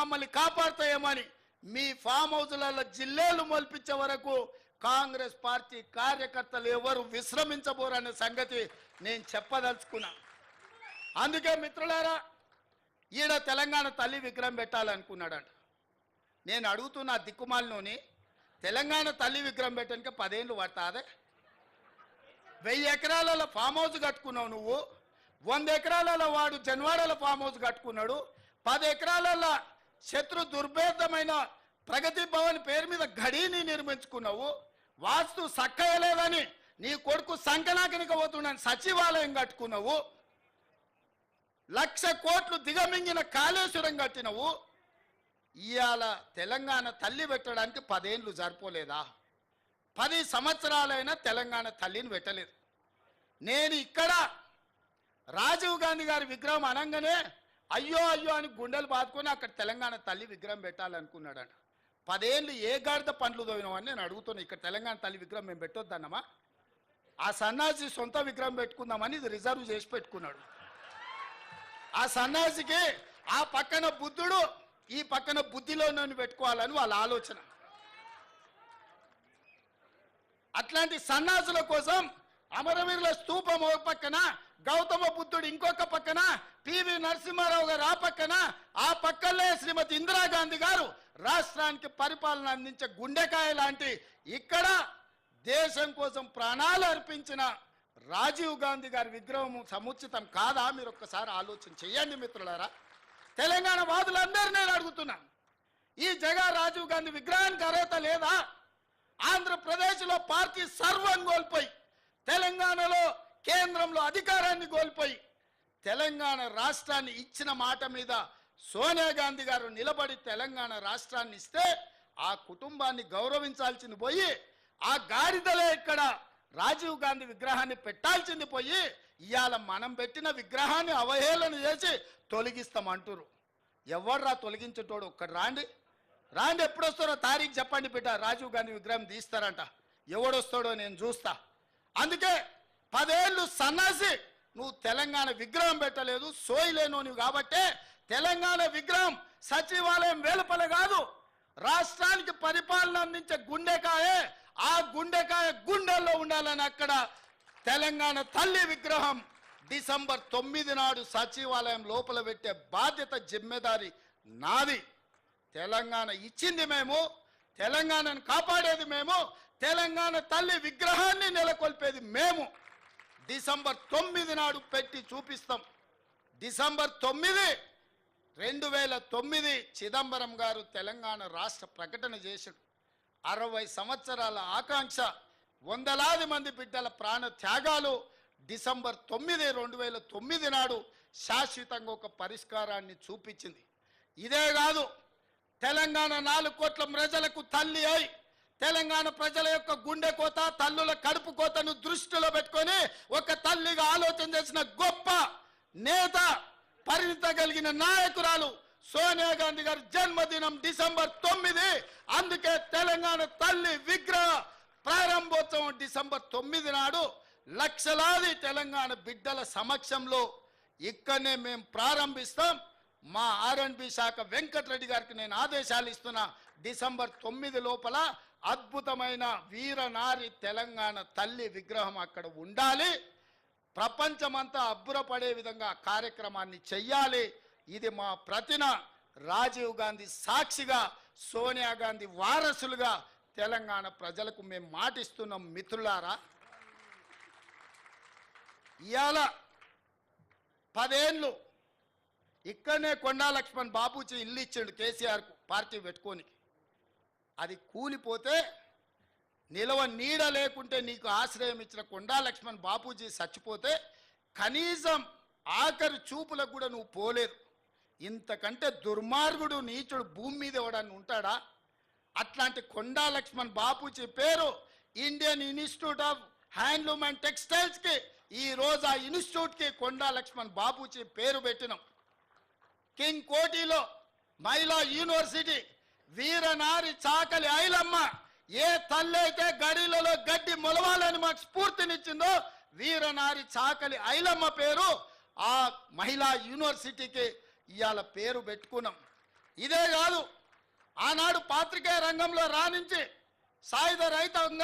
మమ్మల్ని కాపాడుతాయేమని మీ ఫామ్ హౌస్లలో జిల్లేలు మొలిపించే వరకు కాంగ్రెస్ పార్టీ కార్యకర్తలు ఎవరు విశ్రమించబోరనే సంగతి నేను చెప్పదలుచుకున్నా. అందుకే మిత్రులారా, ఈడ తెలంగాణ తల్లి విగ్రహం పెట్టాలనుకున్నాడంట. నేను అడుగుతున్నా దిక్కుమాలినోని, తెలంగాణ తల్లి విగ్రహం పెట్టడానికి 10 ఏళ్ళు పడతాదే? 1000 ఎకరాలలో ఫామ్ హౌస్ కట్టుకున్నావు నువ్వు, 100 ఎకరాలలో వాడు జన్వాడల ఫామ్ హౌస్ కట్టుకున్నాడు, 10 ఎకరాలలో శత్రు దుర్భేదమైన ప్రగతి భవన్ పేరు మీద గడిని నిర్మించుకున్నావు, వాస్తు సక్కయలేదని నీ కొడుకు సంకనాకనికి పోతున్నాను సచివాలయం కట్టుకున్నావు, 1,00,000 కోట్లు దిగమింగిన కాళేశ్వరం కట్టినవు. ఇవాళ తెలంగాణ తల్లి పెట్టడానికి 10 ఏళ్ళు సరిపోలేదా? 10 సంవత్సరాలైనా తెలంగాణ తల్లిని పెట్టలేదు. నేను ఇక్కడ రాజీవ్ గాంధీ గారి విగ్రహం అనగానే అయ్యో అయ్యో అని గుండెలు బాదుకొని అక్కడ తెలంగాణ తల్లి విగ్రహం పెట్టాలనుకున్నాడంట. 10 ఏళ్ళు ఏ గాడిద పండ్లు తోవినామని నేను అడుగుతున్నా. ఇక్కడ తెలంగాణ తల్లి విగ్రహం మేము పెట్టొద్దన్నమా? ఆ సన్నాసి సొంత విగ్రహం పెట్టుకుందామని ఇది రిజర్వ్ చేసి పెట్టుకున్నాడు. ఆ సన్నాసికి ఆ పక్కన బుద్ధుడు, ఈ పక్కన బుద్ధిలో నన్ను పెట్టుకోవాలని వాళ్ళ ఆలోచన. అట్లాంటి సన్నాసుల కోసం అమరవీరుల స్తూపం ఒక పక్కన, గౌతమ బుద్ధుడు ఇంకొక పక్కన, పివి నరసింహారావు గారు ఆ పక్కన, ఆ పక్కనే శ్రీమతి ఇందిరాగాంధీ గారు రాష్ట్రానికి పరిపాలన అందించే గుండెకాయ లాంటి ఇక్కడ దేశం కోసం ప్రాణాలు అర్పించిన రాజీవ్ గాంధీ గారి విగ్రహం సముచితం కాదా? మీరు ఒక్కసారి ఆలోచన చేయండి మిత్రులారా. తెలంగాణ వాదులందరూ నేను అడుగుతున్నాను, ఈ జగన్ రాజీవ్ గాంధీ విగ్రహానికి అర్హత లేదా? ఆంధ్రప్రదేశ్లో పార్టీ సర్వం కోల్పోయి, తెలంగాణలో కేంద్రంలో అధికారాన్ని కోల్పోయి, తెలంగాణ రాష్ట్రాన్ని ఇచ్చిన మాట మీద సోనియా గాంధీ గారు నిలబడి తెలంగాణ రాష్ట్రాన్ని ఇస్తే ఆ కుటుంబాన్ని గౌరవించాల్సింది పోయి, ఆ గాడిదలే ఇక్కడ రాజీవ్ గాంధీ విగ్రహాన్ని పెట్టాల్సింది పోయి ఇవాళ మనం పెట్టిన విగ్రహాన్ని అవహేళన చేసి తొలగిస్తామంటారు. ఎవర్రా తొలగించేటోడు? ఒక్కడు రాండి, ఎప్పుడు వస్తారో తారీఖు చెప్పండి బిడ్డ. రాజీవ్ గాంధీ విగ్రహం తీస్తారంట, ఎవడొస్తాడో నేను చూస్తా. అందుకే 10 ఏళ్ళు సన్నాసి నువ్వు తెలంగాణ విగ్రహం పెట్టలేదు, సోయిలేను నువ్వు. కాబట్టే తెలంగాణ విగ్రహం సచివాలయం వెలుపల కాదు, రాష్ట్రానికి పరిపాలన అందించే గుండెకాయే, ఆ గుండెకాయ గుండెల్లో ఉండాలని అక్కడ తెలంగాణ తల్లి విగ్రహం డిసెంబర్ 9 నాడు సచివాలయం లోపల పెట్టే బాధ్యత జిమ్మెదారి నాది. తెలంగాణ ఇచ్చింది మేము, తెలంగాణను కాపాడేది మేము, తెలంగాణ తల్లి విగ్రహాన్ని నెలకొల్పేది మేము. డిసెంబర్ 9 నాడు పెట్టి చూపిస్తాం. డిసెంబర్ 9, 2009 చిదంబరం గారు తెలంగాణ రాష్ట్ర ప్రకటన చేశాడు. 60 సంవత్సరాల ఆకాంక్ష, వందలాది మంది బిడ్డల ప్రాణ త్యాగాలు డిసెంబర్ 9, 2009 నాడు శాశ్వతంగా ఒక పరిష్కారాన్ని చూపించింది. ఇదే కాదు, తెలంగాణ 4 కోట్ల ప్రజలకు తల్లి అయి తెలంగాణ ప్రజల యొక్క గుండె కోత, తల్లుల కడుపు కోతను దృష్టిలో పెట్టుకొని ఒక తల్లిగా ఆలోచన చేసిన గొప్ప నేత, పరిణిత కలిగిన నాయకురాలు సోనియా గాంధీ గారి జన్మదినం డిసెంబర్ 9. అందుకే తెలంగాణ తల్లి విగ్రహ ప్రారంభోత్సవం డిసెంబర్ 9 నాడు లక్షలాది తెలంగాణ బిడ్డల సమక్షంలో ఇక్కడనే మేము ప్రారంభిస్తాం. మా R&B శాఖ వెంకటరెడ్డి గారికి నేను ఆదేశాలు ఇస్తున్నా, డిసెంబర్ 9 లోపల అద్భుతమైన వీరనారి తెలంగాణ తల్లి విగ్రహం అక్కడ ఉండాలి. ప్రపంచమంతా అబ్బురపడే విధంగా కార్యక్రమాన్ని చెయ్యాలి. ఇది మా ప్రతిన. రాజీవ్ గాంధీ సాక్షిగా, సోనియా గాంధీ వారసులుగా తెలంగాణ ప్రజలకు మేము మాటిస్తున్నాం. మిత్రులారా, ఇవాళ 10 ఏళ్ళు ఇక్కడనే కొండా లక్ష్మణ్ బాబూజీ ఇల్లు ఇచ్చాడు కేసీఆర్కు పార్టీ పెట్టుకొని. అది కూలిపోతే నిలవ నీడ లేకుంటే నీకు ఆశ్రయం ఇచ్చిన కొండా లక్ష్మణ్ బాపూజీ చచ్చిపోతే కనీసం ఆఖరి చూపులకు కూడా నువ్వు పోలేదు. ఇంతకంటే దుర్మార్గుడు, నీచుడు భూమి మీద ఎవడని ఉంటాడా? అట్లాంటి కొండా లక్ష్మణ్ బాపూజీ పేరు Indian Institute of Handloom and టెక్స్టైల్స్కి ఈరోజు ఆ ఇన్స్టిట్యూట్కి కొండా లక్ష్మణ్ బాపూజీ పేరు పెట్టినాం. కింగ్ కోటిలో మహిళా యూనివర్సిటీ వీరనారి చాకలి ఐలమ్మ ఏ తల్లి అయితే గడిలలో గడ్డి మొలవాలని మాకు స్ఫూర్తినిచ్చిందో వీరనారి చాకలి ఐలమ్మ పేరు ఆ మహిళా యూనివర్సిటీకి ఇవాళ పేరు పెట్టుకున్నాం. ఇదే కాదు, ఆనాడు పాత్రికేయ రంగంలో రాణించి సాయుధ రైతాంగ